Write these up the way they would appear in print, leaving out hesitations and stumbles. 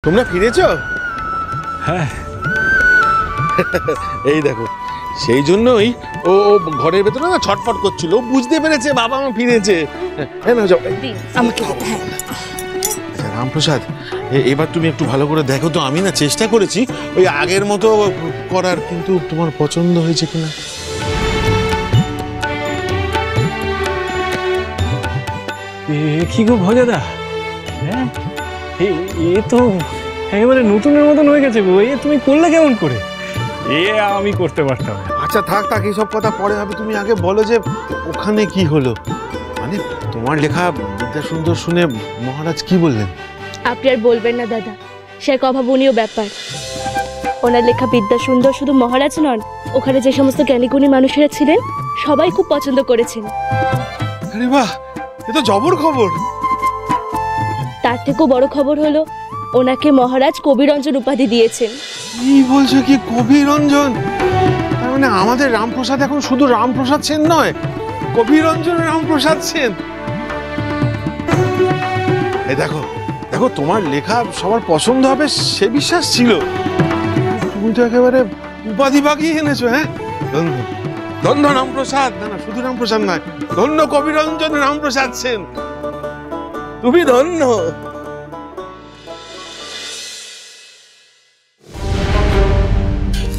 তোমরা ফিরেছো? হ্যাঁ। এই দেখো, সেই জন্যই ও ঘরের ভেতরে না ছটফট করছিল, বুঝতে পেরেছে বাবা মা ফিরেছে। হ্যাঁ না, যাও আমাকে। আচ্ছা রামপ্রসাদ, এবার তুমি একটু ভালো করে দেখো তো। আমি না চেষ্টা করেছি ওই আগের মতো করার, কিন্তু তোমার পছন্দ হয়েছে কিনা। কি গো ভজাদা, হ্যাঁ এ তো একেবারে নতুনের মতন হয়ে গেছে গো। তুমি করলে কেমন করে? আমি করতে পারতাম। আচ্ছা থাক থাক, এইসব কথা পরে হবে। তুমি আগে বলো যে ওখানে কি হলো, মানে তোমার লেখা বিদ্যা সুন্দর শুনে মহারাজ কি বললেন? আপনি আর বলবেন না দাদা, সে এক অভাবনীয় ব্যাপার। ওনার লেখা বিদ্যা সুন্দর শুধু মহারাজ নন, ওখানে যে সমস্ত জ্ঞানীগুণী মানুষেরা ছিলেন সবাই খুব পছন্দ করেছেন। আরে বাহ, এ তো জবর খবর। তার থেকেও বড় খবর হলো ওনাকে মহারাজ কবিরঞ্জন উপাধি দিয়েছেন। কি বলছো, কি কবিরঞ্জন? তার মানে আমাদের রামপ্রসাদ এখন শুধু রামপ্রসাদ সেন নয়, কবিরঞ্জন রামপ্রসাদ সেন। এই দেখো দেখো, তোমার লেখা সবার পছন্দ হবে সে বিশ্বাস ছিল, তুমি তো একেবারে উপাধি বাগিয়ে এনেছো। হ্যাঁ, ধন্য ধন্য রামপ্রসাদ। না না, শুধু রামপ্রসাদ নয়, ধন্য কবিরঞ্জন রামপ্রসাদ সেন, তুমি ধন্য।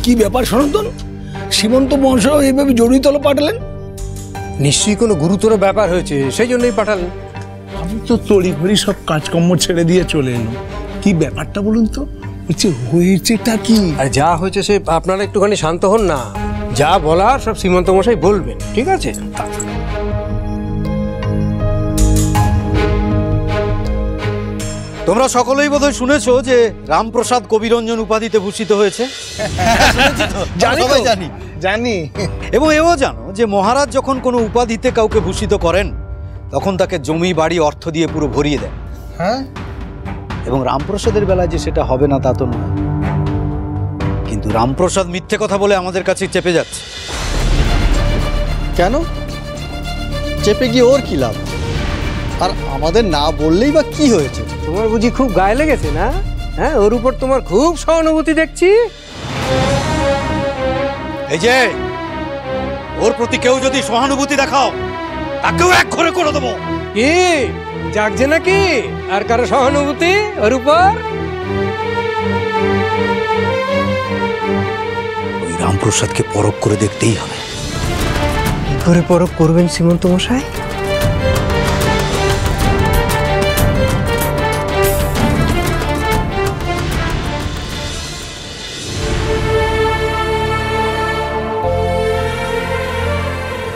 কি ব্যাপার সনাতন, সীমন্ত বংশ এইভাবে জড়িত হলো পাঠালেন? নিশ্চয়ই কোনো গুরুতর ব্যাপার হয়েছে, সেই জন্যই পাঠালেন। আমি তো তড়িঘড়ি সব কাজকর্ম ছেড়ে দিয়ে চলে এলাম। কি ব্যাপারটা বলুন তো, হয়েছেটা কি? আর যা হয়েছে সে আপনারা একটুখানি শান্ত হন না। যা বলার সব সীমন্ত মশাই বলবেন, ঠিক আছে? তোমরা সকলেই বোধহয় শুনেছো যে রামপ্রসাদ কবিরঞ্জন উপাধিতে ভূষিত হয়েছে। জানি জানি। এবং এও জানো যে মহারাজ যখন কোনো উপাধিতে কাউকে ভূষিত করেন তখন তাকে জমি বাড়ি অর্থ দিয়ে পুরো ভরিয়ে দেন। হ্যাঁ, এবং রামপ্রসাদের বেলায় যে সেটা হবে না তা তো নয়, কিন্তু রামপ্রসাদ মিথ্যে কথা বলে আমাদের কাছে চেপে যাচ্ছে। কেন চেপে গিয়ে ওর কি লাভ? আর আমাদের না বললেই বা কি হয়েছে? তোমার বুঝি খুব গায়ে লেগেছে না? হ্যাঁ, ওর উপর তোমার খুব সহানুভূতি দেখছি। এই যে ওর প্রতি কেউ যদি সহানুভূতি দেখাও তাকেও এক ঘরে করে দেবো। কি জাগছে নাকি আর কারো সহানুভূতি ওর উপর? ওই রামপ্রসাদকে পরখ করে দেখতেই হবে। কি করে পরখ করবেন সীমন্ত মশাই?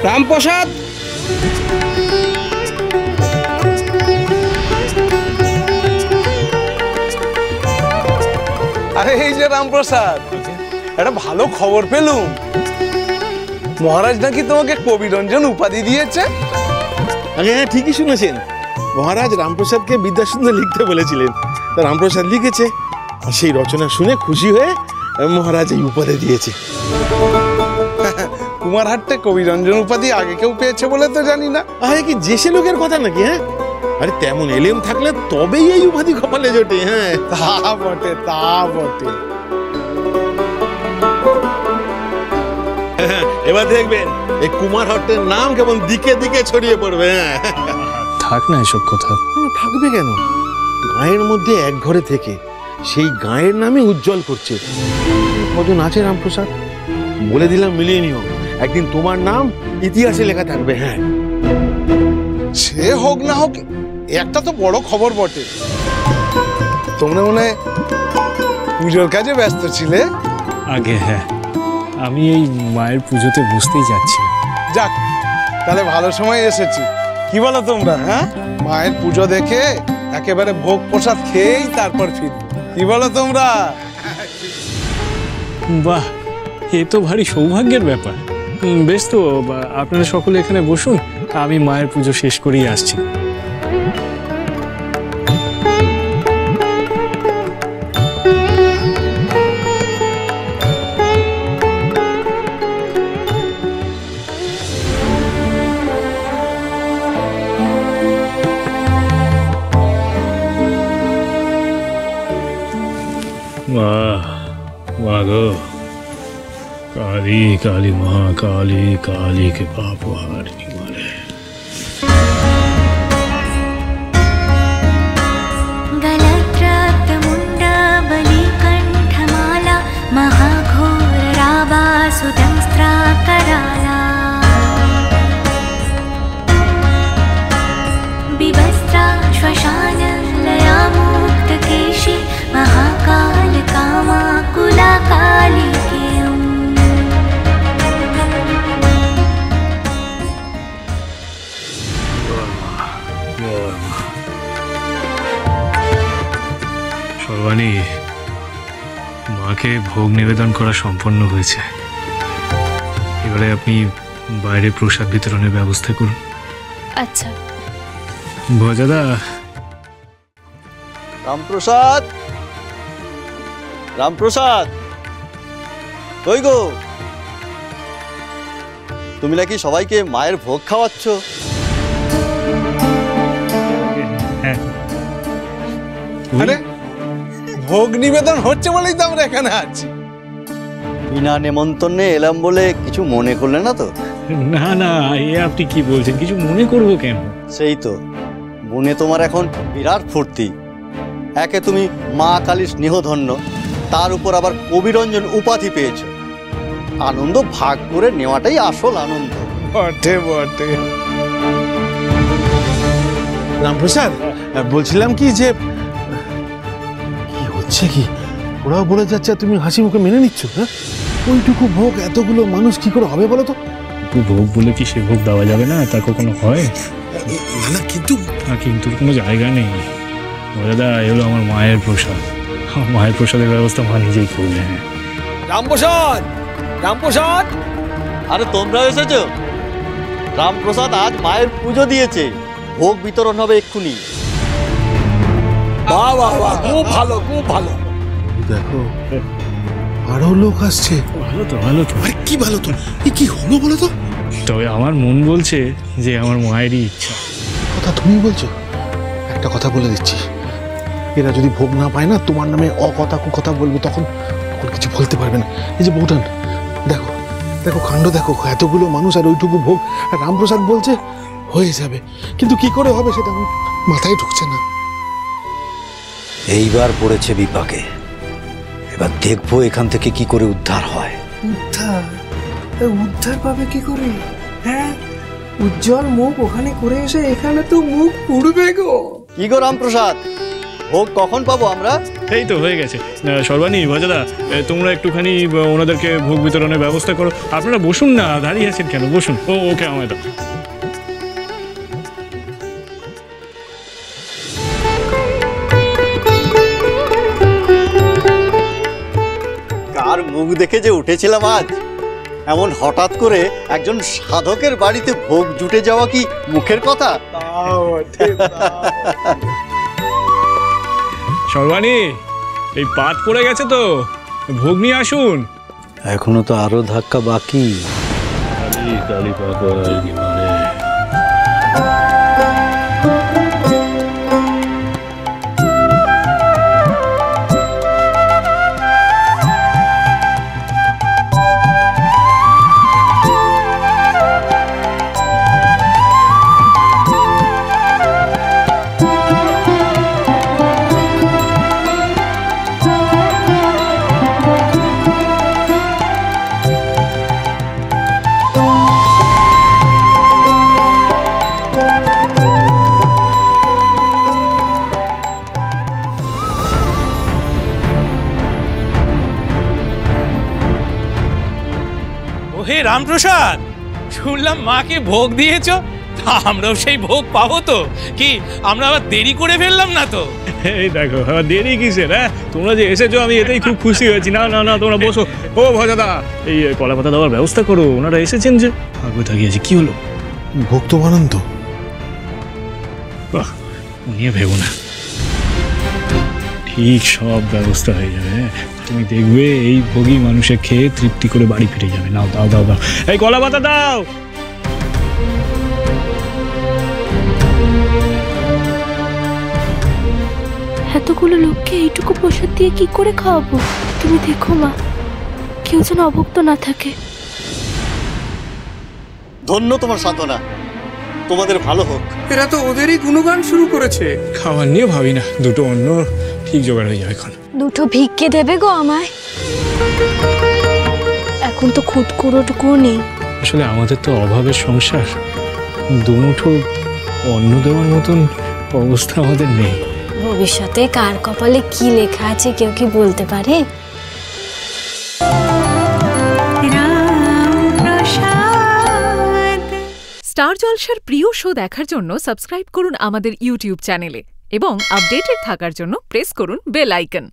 রামপ্রসাদ, আরে এই যে রামপ্রসাদ, একটা ভালো খবর পেলুম। মহারাজ নাকি তোমাকে কবিরঞ্জন উপাধি দিয়েছে। আরে হ্যাঁ, ঠিকই শুনেছেন। মহারাজ রামপ্রসাদকে বিদ্যা সুন্দর লিখতে বলেছিলেন, তা রামপ্রসাদ লিখেছে। আর সেই রচনা শুনে খুশি হয়ে মহারাজ এই উপাধি দিয়েছে। কুমারহাটে কবিরঞ্জন উপাধি আগে কেউ পেয়েছে বলে তো জানি না। আরে কি জেসে লোকের কথা নাকি? হ্যাঁ, আরে তেমন এলেম থাকলে তবেই এই উপাধি কপালে জোটে। হ্যাঁ, তা বটে, তা বটে। এবার দেখবেন এই কুমারহাটের নাম কেমন দিকে দিকে ছড়িয়ে পড়বে। হ্যাঁ, থাক না এসব কথা। থাকবে কেন? গায়ের মধ্যে এক ঘরে থেকে সেই গায়ের নামে উজ্জ্বল করছে। কজন আছে রামপ্রসাদ, বলে দিলাম মিলিয়ে নিও, একদিন তোমার নাম ইতিহাসে লেখা থাকবে। হ্যাঁ, সে হোক না হোক, একটা তো বড় খবর বটে। তোমরা মনে হয় পুজোর কাজে ব্যস্ত ছিলে। আগে হ্যাঁ, আমি এই মায়ের পুজোতে বুঝতেই যাচ্ছিলাম। যাক, তাহলে ভালো সময় এসেছি। কি বলো তোমরা? হ্যাঁ, মায়ের পুজো দেখে একেবারে ভোগ প্রসাদ খেয়েই তারপর ফিরবো। কি বলো তোমরা? বাহ, এ তো ভারী সৌভাগ্যের ব্যাপার। বেশ তো, আপনারা সকলে এখানে বসুন, আমি মায়ের পুজো শেষ করেই আসছি। वाह गो काली काली महाकाली काली के पाप हारने वाले। गलत्रमुण्डा बलिकण्ठमाला महाघोर रावासुदंस्त्रा कराला विवस्त्रा श्मशानलया मुक्तकेशी महाकाल कामाकुला काली সর্বাণী, মাকে ভোগ নিবেদন করা সম্পন্ন হয়েছে। এবারে আপনি বাইরে প্রসাদ বিতরণের ব্যবস্থা করুন। আচ্ছা। ভজাদা, রামপ্রসাদ, রামপ্রসাদ, কই গো? তুমি নাকি সবাইকে মায়ের ভোগ খাওয়াচ্ছ? হ্যাঁ। আরে ভোগ নিবেদন হচ্ছে বলেই তো আমরা এখানে আছি। বিনা নেমন্তন্নে এলাম বলে কিছু মনে করলে না তো? না না, এ আপনি কি বলছেন? কিছু মনে করব কেন? সেই তো, মনে তোমার এখন বিরাট ফুর্তি। একে তুমি মা কালী স্নেহধন্য, তার উপর আবার কবিরঞ্জন উপাধি পেয়েছো। আনন্দ ভাগ করে নেওয়াটাই আসল আনন্দ। বটে বটে। রামপ্রসাদ, বলছিলাম কি যে কি হচ্ছে কি, ওরাও বলে যাচ্ছে আর তুমি হাসি মুখে মেনে নিচ্ছ? হ্যাঁ, ওইটুকু ভোগ এতগুলো মানুষ কি করে হবে বলো তো? ভোগ বলে কি সে ভোগ দেওয়া যাবে না? তা কখনো হয়? না কিন্তু কিন্তু কোনো জায়গা নেই। দাদা, এগুলো আমার মায়ের প্রসাদ, আমার মায়ের প্রসাদের ব্যবস্থা মা নিজেই করবে। রামপ্রসাদ, রামপ্রসাদ, আরে তোমরা এসেছো? রামপ্রসাদ আজ মায়ের পুজো দিয়েছে, ভোগ বিতরণ হবে এক্ষুনি। বাহ বাহ বাহ, খুব ভালো, খুব ভালো। দেখো আরো লোক আসছে। ভালো তো, ভালো তো। আরে কি ভালো তো, এ কি হলো বলো তো? তবে আমার মন বলছে যে আমার মায়েরই ইচ্ছা। কথা তুমি বলছো? একটা কথা বলে দিচ্ছি, এরা যদি ভোগ না পায় না, তোমার নামে অকথা কুকথা বলবে, তখন কিছু বলতে পারবে না। এই যে বউটান, দেখো দেখো কাণ্ড দেখো, এতগুলো মানুষ আর ওইটুকু ভোগ। আর রামপ্রসাদ বলছে হয়ে যাবে, কিন্তু কি করে হবে সেটা আমার মাথায় ঢুকছে না। এইবার পড়েছে বিপাকে, এবার দেখবো এখান থেকে কি করে উদ্ধার হয়। উদ্ধার পাবে কি করে? হ্যাঁ, উজ্জ্বল মুখ ওখানে করে এসে এখানে তো মুখ পুড়বে গো। কি গো রামপ্রসাদ, ভোগ কখন পাবো আমরা? এই তো হয়ে গেছে। সর্বাণী, ভজাদা, তোমরা একটুখানি ওনাদেরকে ভোগ বিতরণের ব্যবস্থা করো। আপনারা বসুন না, দাঁড়িয়ে আছেন কেন? বসুন। ওকে আমায় দাও। কার মুখ দেখে যে উঠেছিলাম আজ, এমন হঠাৎ করে একজন সাধকের বাড়িতে ভোগ জুটে যাওয়া কি মুখের কথা? সর্বাণী, এই পাত পড়ে গেছে তো, ভোগ নিয়ে আসুন। এখনো তো আরো ধাক্কা বাকি। হে রামপ্রসাদ, শুনলাম মাকে ভোগ দিয়েছ, আমরাও সেই ভোগ পাবো তো? কি আমরা আবার দেরি করে ফেললাম না তো? এই দেখো, আবার দেরি কিসের? হ্যাঁ, তোমরা যে এসেছো আমি এতেই খুব খুশি হয়েছি। না না না, তোমরা বসো। ও ভজাদা, এই কলা পাতা দেওয়ার ব্যবস্থা করো। ওনারা এসেছেন যে, ভাগ্য থাকিয়েছে। কি হলো? ভোগ তো বানান তো। বাহ, নিয়ে ভেবো না, ঠিক সব ব্যবস্থা হয়ে যাবে। তুমি দেখবে এই ভোগী মানুষে খেয়ে তৃপ্তি করে বাড়ি ফিরে যাবে। নাও, দাও দাও দাও, এই কলা পাতা দাও। এতগুলো লোককে এইটুকু প্রসাদ দিয়ে কি করে খাওয়াবো? তুমি দেখো মা, কেউ যেন অভুক্ত না থাকে। ধন্য তোমার সাধনা, তোমাদের ভালো হোক। এরা তো ওদেরই গুণগান শুরু করেছে। খাবার নিয়ে ভাবি না, দুটো অন্য ঠিক জোগাড় হয়ে যাবে এখন। দুটো ভিক্ষে দেবে গো আমায়? এখন তো খুদ কুড়োটুকুও নেই। আসলে আমাদের তো অভাবের সংসার, দুমুঠো অন্ন দেওয়ার মতন অবস্থা আমাদের নেই। ভবিষ্যতে কার কপালে কি লেখা আছে কেউ কি বলতে পারে? স্টার জলসার প্রিয় শো দেখার জন্য সাবস্ক্রাইব করুন আমাদের ইউটিউব চ্যানেলে এবং আপডেটেড থাকার জন্য প্রেস করুন বেল আইকন।